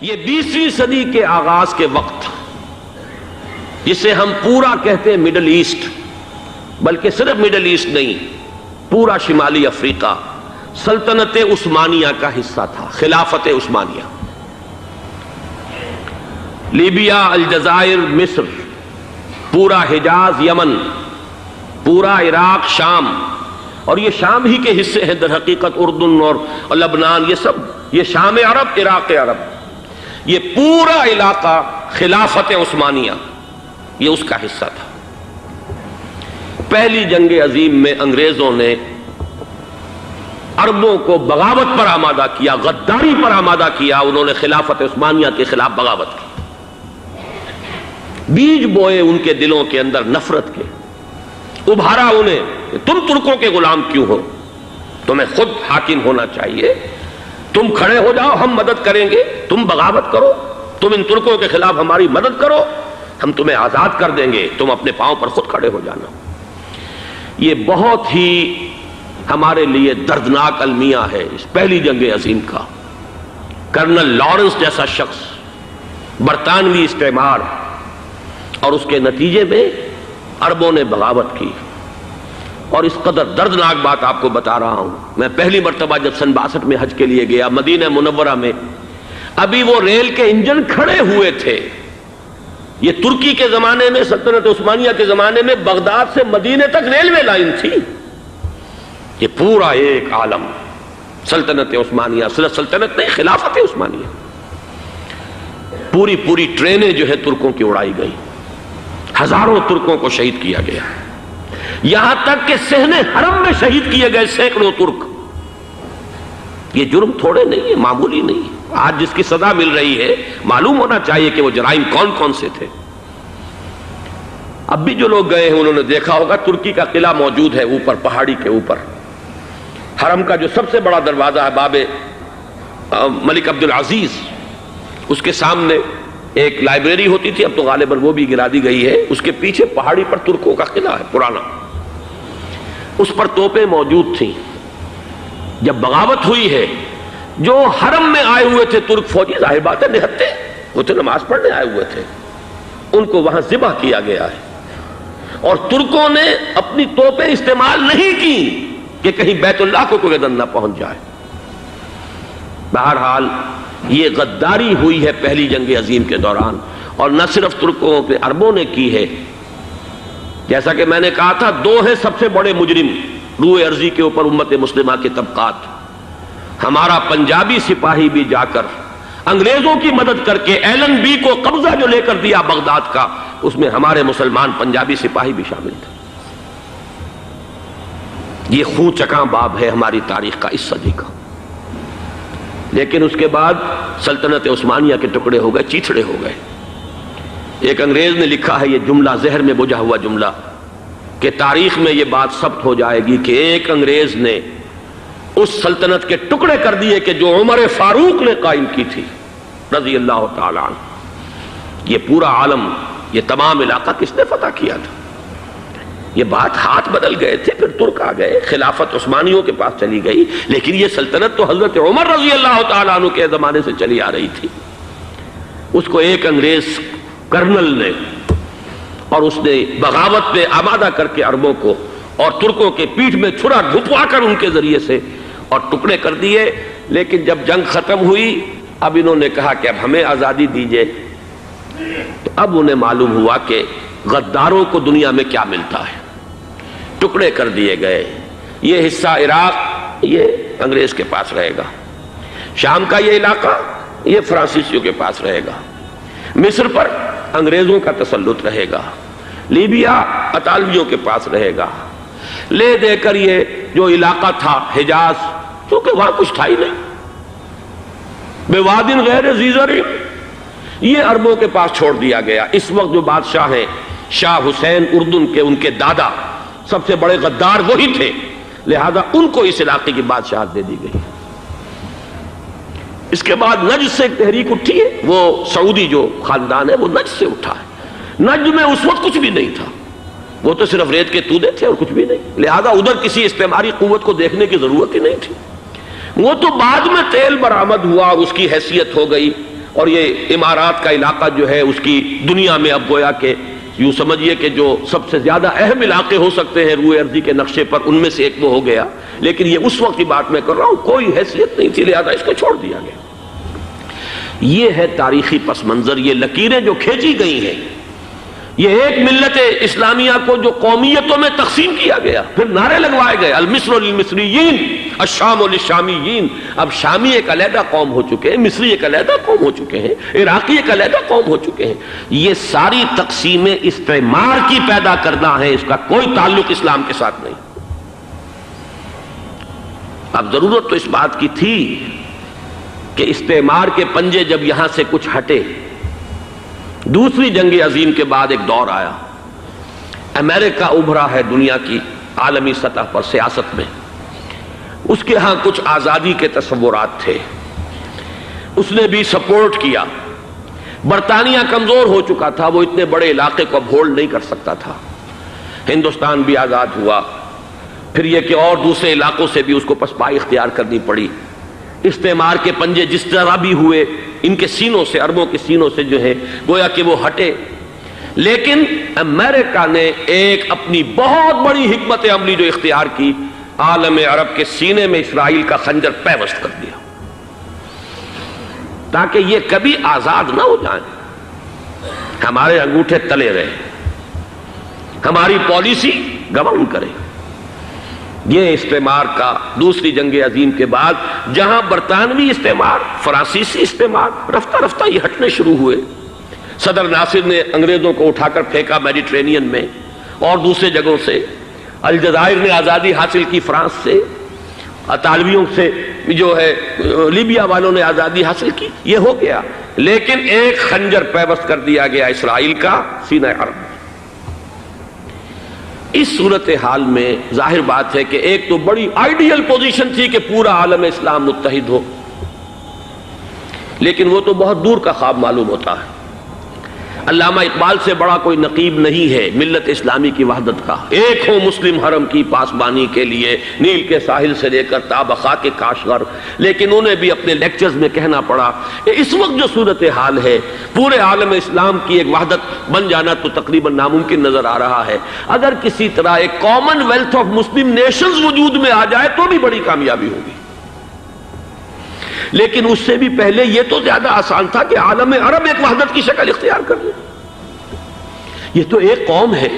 یہ 20ویں صدی کے آغاز کے وقت، جسے ہم پورا کہتے ہیں مڈل ایسٹ، بلکہ صرف مڈل ایسٹ نہیں، پورا شمالی افریقہ سلطنت عثمانیہ کا حصہ تھا، خلافت عثمانیہ۔ لیبیا، الجزائر، مصر، پورا حجاز، یمن، پورا عراق، شام، اور یہ شام ہی کے حصے ہیں در حقیقت، اردن اور لبنان، یہ سب یہ شام عرب، عراق عرب، یہ پورا علاقہ خلافت عثمانیہ یہ اس کا حصہ تھا۔ پہلی جنگ عظیم میں انگریزوں نے عربوں کو بغاوت پر آمادہ کیا، غداری پر آمادہ کیا، انہوں نے خلافت عثمانیہ کے خلاف بغاوت کی، بیج بوئے ان کے دلوں کے اندر نفرت کے، ابھارا انہیں کہ تم ترکوں کے غلام کیوں ہو، تمہیں خود حاکم ہونا چاہیے، تم کھڑے ہو جاؤ، ہم مدد کریں گے، تم بغاوت کرو، تم ان ترکوں کے خلاف ہماری مدد کرو، ہم تمہیں آزاد کر دیں گے، تم اپنے پاؤں پر خود کھڑے ہو جانا۔ یہ بہت ہی ہمارے لیے دردناک المیہ ہے اس پہلی جنگ عظیم کا۔ کرنل لارنس جیسا شخص، برطانوی استعمار، اور اس کے نتیجے میں عربوں نے بغاوت کی۔ اور اس قدر دردناک بات آپ کو بتا رہا ہوں، میں پہلی مرتبہ جب سن 62 میں حج کے لیے گیا مدینہ منورہ میں، ابھی وہ ریل کے انجن کھڑے ہوئے تھے۔ یہ ترکی کے زمانے میں، سلطنت عثمانیہ کے زمانے میں بغداد سے مدینے تک ریلوے لائن تھی۔ یہ پورا ایک عالم سلطنت عثمانیہ، صرف سلطنت نہیں، خلافت عثمانیہ، پوری ٹرینیں جو ہے ترکوں کی اڑائی گئی، ہزاروں ترکوں کو شہید کیا گیا، یہاں تک کہ صحن حرم میں شہید کیے گئے سینکڑوں ترک۔ یہ جرم تھوڑے نہیں ہے، معمولی نہیں ہے۔ آج جس کی سزا مل رہی ہے، معلوم ہونا چاہیے کہ وہ جرائم کون کون سے تھے۔ اب بھی جو لوگ گئے ہیں انہوں نے دیکھا ہوگا، ترکی کا قلعہ موجود ہے اوپر پہاڑی کے اوپر، حرم کا جو سب سے بڑا دروازہ ہے باب ملک عبدالعزیز، اس کے سامنے ایک لائبریری ہوتی تھی، اب تو غالباً وہ بھی گرا دی گئی ہے، اس کے پیچھے پہاڑی پر ترکوں کا قلعہ ہے پرانا، اس پر توپیں موجود تھیں۔ جب بغاوت ہوئی ہے، جو حرم میں آئے ہوئے تھے ترک فوجی، ظاہر بات ہے نہتے، وہ تو نماز پڑھنے آئے ہوئے تھے، ان کو وہاں ذبح کیا گیا ہے، اور ترکوں نے اپنی توپیں استعمال نہیں کی کہ کہیں بیت اللہ کو کوئی اذن نہ پہنچ جائے۔ بہرحال یہ غداری ہوئی ہے پہلی جنگ عظیم کے دوران، اور نہ صرف ترکوں پہ، عربوں نے کی ہے۔ جیسا کہ میں نے کہا تھا، دو ہیں سب سے بڑے مجرم روئے ارضی کے اوپر امت مسلمہ کے طبقات۔ ہمارا پنجابی سپاہی بھی جا کر انگریزوں کی مدد کر کے ایلن بی کو قبضہ جو لے کر دیا بغداد کا، اس میں ہمارے مسلمان پنجابی سپاہی بھی شامل تھے۔ یہ خون چکاں باب ہے ہماری تاریخ کا اس صدی کا۔ لیکن اس کے بعد سلطنت عثمانیہ کے ٹکڑے ہو گئے، چیتھڑے ہو گئے۔ ایک انگریز نے لکھا ہے، یہ جملہ ذہن میں بجھا ہوا جملہ، کہ تاریخ میں یہ بات ثبت ہو جائے گی کہ ایک انگریز نے اس سلطنت کے ٹکڑے کر دیے کہ جو عمر فاروق نے قائم کی تھی رضی اللہ تعالی عنہ۔ یہ پورا عالم، یہ تمام علاقہ کس نے فتح کیا تھا؟ یہ بات ہاتھ بدل گئے تھے، پھر ترک آ گئے، خلافت عثمانیوں کے پاس چلی گئی، لیکن یہ سلطنت تو حضرت عمر رضی اللہ تعالیٰ عنہ کے زمانے سے چلی آ رہی تھی۔ اس کو ایک انگریز کرنل نے، اور اس نے بغاوت پہ آمادہ کر کے عربوں کو اور ترکوں کے پیٹھ میں چھرا ڈھپوا کر ان کے ذریعے سے اور ٹکڑے کر دیے۔ لیکن جب جنگ ختم ہوئی، اب انہوں نے کہا کہ اب ہمیں آزادی دیجئے، تو اب انہیں معلوم ہوا کہ غداروں کو دنیا میں کیا ملتا ہے، ٹکڑے کر دیے گئے۔ یہ حصہ عراق یہ انگریز کے پاس رہے گا، شام کا یہ علاقہ یہ فرانسیسیوں کے پاس رہے گا، مصر پر انگریزوں کا تسلط رہے گا، لیبیا اطالویوں کے پاس رہے گا، لے دے کر یہ جو علاقہ تھا حجاز، کیونکہ وہاں کچھ تھا ہی نہیں، بوادٍ غیر ذی زرع، یہ عربوں کے پاس چھوڑ دیا گیا۔ اس وقت جو بادشاہ ہیں، شاہ حسین اردن کے، ان کے دادا سب سے بڑے غدار وہی تھے، لہذا ان کو اس علاقے کی بادشاہت دے دی گئی۔ اس کے بعد نجد سے ایک تحریک اٹھی ہے، وہ سعودی جو خاندان ہے وہ نجد سے اٹھا ہے۔ نجد میں اس وقت کچھ بھی نہیں تھا، وہ تو صرف ریت کے تودے تھے اور کچھ بھی نہیں، لہذا ادھر کسی استعماری قوت کو دیکھنے کی ضرورت ہی نہیں تھی۔ وہ تو بعد میں تیل برآمد ہوا اور اس کی حیثیت ہو گئی، اور یہ امارات کا علاقہ جو ہے اس کی دنیا میں اب گویا کہ یوں سمجھیے کہ جو سب سے زیادہ اہم علاقے ہو سکتے ہیں روئے ارضی کے نقشے پر، ان میں سے ایک وہ ہو گیا. لیکن یہ اس وقت کی بات میں کر رہا ہوں، کوئی حیثیت نہیں تھی، لہذا اس کو چھوڑ دیا گیا. یہ ہے تاریخی پس منظر، یہ لکیریں جو کھینچی گئی ہیں. یہ ایک ملت اسلامیہ کو جو قومیتوں میں تقسیم کیا گیا، پھر نعرے لگوائے گئے المصر للمصریین الشام للشامیین. اب شامی ایک علیحدہ قوم ہو چکے ہیں، مصری ایک علیحدہ قوم ہو چکے ہیں، عراقی ایک علیحدہ قوم ہو چکے ہیں. یہ ساری تقسیمیں استعمار کی پیدا کرنا ہے، اس کا کوئی تعلق اسلام کے ساتھ نہیں. اب ضرورت تو اس بات کی تھی کہ استعمار کے پنجے جب یہاں سے کچھ ہٹے، دوسری جنگ عظیم کے بعد ایک دور آیا، امریکہ ابھرا ہے دنیا کی عالمی سطح پر سیاست میں. اس کے ہاں کچھ آزادی کے تصورات تھے، اس نے بھی سپورٹ کیا. برطانیہ کمزور ہو چکا تھا، وہ اتنے بڑے علاقے کو اب ہولڈ نہیں کر سکتا تھا. ہندوستان بھی آزاد ہوا. پھر یہ کہ اور دوسرے علاقوں سے بھی اس کو پسپائی اختیار کرنی پڑی. استعمار کے پنجے جس طرح بھی ہوئے، ان کے سینوں سے، عربوں کے سینوں سے جو ہے گویا کہ وہ ہٹے. لیکن امریکہ نے ایک اپنی بہت بڑی حکمت عملی جو اختیار کی، عالم عرب کے سینے میں اسرائیل کا خنجر پیوست کر دیا تاکہ یہ کبھی آزاد نہ ہو جائیں، ہمارے انگوٹھے تلے رہے، ہماری پالیسی گورن کرے. یہ استعمار کا دوسری جنگ عظیم کے بعد جہاں برطانوی استعمار، فرانسیسی استعمار رفتہ رفتہ یہ ہٹنے شروع ہوئے. صدر ناصر نے انگریزوں کو اٹھا کر پھینکا میڈیٹرینین میں اور دوسرے جگہوں سے. الجزائر نے آزادی حاصل کی فرانس سے، اطالویوں سے جو ہے لیبیا والوں نے آزادی حاصل کی. یہ ہو گیا، لیکن ایک خنجر پیوست کر دیا گیا اسرائیل کا سینہ عرب. اس صورتحال میں ظاہر بات ہے کہ ایک تو بڑی آئیڈیل پوزیشن تھی کہ پورا عالم اسلام متحد ہو، لیکن وہ تو بہت دور کا خواب معلوم ہوتا ہے. علامہ اقبال سے بڑا کوئی نقیب نہیں ہے ملت اسلامی کی وحدت کا. ایک ہو مسلم حرم کی پاسبانی کے لیے، نیل کے ساحل سے لے کر تا بخاک کے کاشغر. لیکن انہیں بھی اپنے لیکچرز میں کہنا پڑا کہ اس وقت جو صورتحال ہے، پورے عالم اسلام کی ایک وحدت بن جانا تو تقریباً ناممکن نظر آ رہا ہے. اگر کسی طرح ایک common wealth of Muslim nations وجود میں آ جائے تو بھی بڑی کامیابی ہوگی. لیکن اس سے بھی پہلے یہ تو زیادہ آسان تھا کہ عالم عرب ایک وحدت کی شکل اختیار کر لے. یہ تو ایک قوم ہے،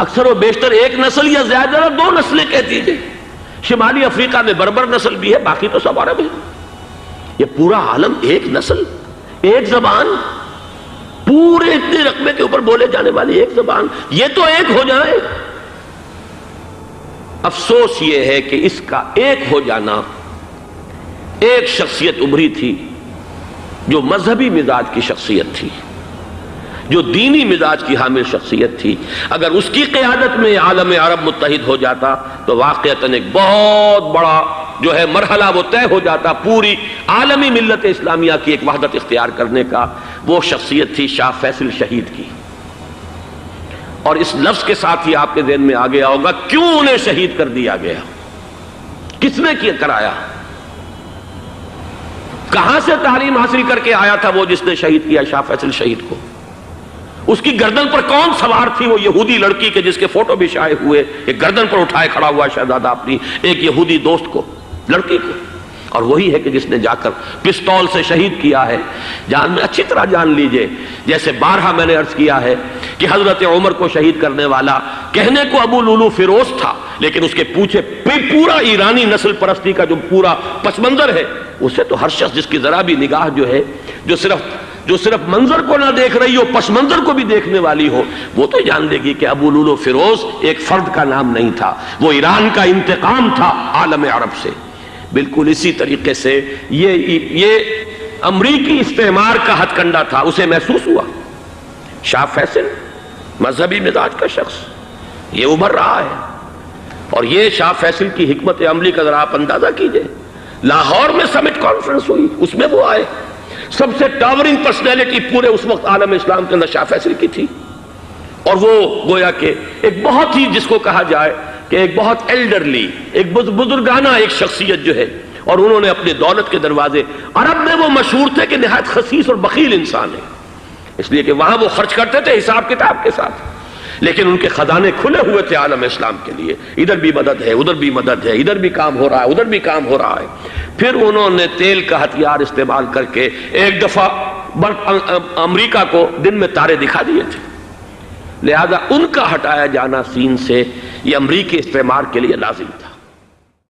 اکثر و بیشتر ایک نسل یا زیادہ دو نسلیں کہہ دیجئے. شمالی افریقہ میں بربر نسل بھی ہے، باقی تو سب عرب ہے. یہ پورا عالم ایک نسل، ایک زبان، پورے اتنے رقبے کے اوپر بولے جانے والی ایک زبان، یہ تو ایک ہو جائے. افسوس یہ ہے کہ اس کا ایک ہو جانا، ایک شخصیت ابھری تھی جو مذہبی مزاج کی شخصیت تھی، جو دینی مزاج کی حامل شخصیت تھی. اگر اس کی قیادت میں عالم عرب متحد ہو جاتا تو واقعتاً ایک بہت بڑا جو ہے مرحلہ وہ طے ہو جاتا پوری عالمی ملت اسلامیہ کی ایک وحدت اختیار کرنے کا. وہ شخصیت تھی شاہ فیصل شہید کی. اور اس لفظ کے ساتھ ہی آپ کے ذہن میں آ گیا ہوگا کیوں انہیں شہید کر دیا گیا، کس نے کیا کرایا، کہاں سے تعلیم حاصل کر کے آیا تھا وہ جس نے شہید کیا شاہ فیصل شہید کو. اس کی گردن پر کون سوار تھی، وہ یہودی لڑکی کے جس کے فوٹو بھی شائع ہوئے، ایک گردن پر اٹھائے کھڑا ہوا شہزادہ اپنی ایک یہودی دوست کو، لڑکی کو. اور وہی ہے کہ جس نے جا کر پستول سے شہید کیا ہے. جان میں اچھی طرح جان لیجئے، جیسے بارہا میں نے عرض کیا ہے کہ حضرت عمر کو شہید کرنے والا کہنے کو ابو لولو فیروز تھا، لیکن اس کے پیچھے پورا ایرانی نسل پرستی کا جو پورا پس منظر ہے، اسے تو ہر شخص جس کی ذرا بھی نگاہ جو ہے جو صرف منظر کو نہ دیکھ رہی ہو، پس منظر کو بھی دیکھنے والی ہو، وہ تو جان لے گی کہ ابو لولو فیروز ایک فرد کا نام نہیں تھا، وہ ایران کا انتقام تھا عالم عرب سے. بالکل اسی طریقے سے یہ امریکی استعمار کا ہتھ کنڈا تھا، اسے محسوس ہوا. شاہ فیصل مذہبی مزاج کا شخص یہ ابھر رہا ہے. اور یہ شاہ فیصل کی حکمت عملی کا ذرا آپ اندازہ کیجئے. لاہور میں سمٹ کانفرنس ہوئی، اس میں وہ آئے، سب سے ٹاورنگ پرسنالٹی پورے اس وقت عالم اسلام کے اندر شاہ فیصل کی تھی. اور وہ گویا کہ ایک بہت ہی جس کو کہا جائے کہ ایک بہت ایلڈرلی، ایک بزرگانہ ایک شخصیت جو ہے اور انہوں نے اپنے دولت کے دروازے، عرب میں وہ مشہور تھے کہ نہایت خسیس اور بخیل انسان ہے، اس لیے کہ وہاں وہ خرچ کرتے تھے حساب کتاب کے ساتھ، لیکن ان کے خزانے کھلے ہوئے تھے عالم اسلام کے لیے، ادھر بھی مدد ہے، ادھر بھی مدد ہے، ادھر بھی کام ہو رہا ہے، ادھر بھی کام ہو رہا ہے۔ پھر انہوں نے تیل کا ہتھیار استعمال کر کے ایک دفعہ امریکہ کو دن میں تارے دکھا دیے تھے، لہذا ان کا ہٹایا جانا سین سے یہ امریکی استعمار کے لیے لازم تھا۔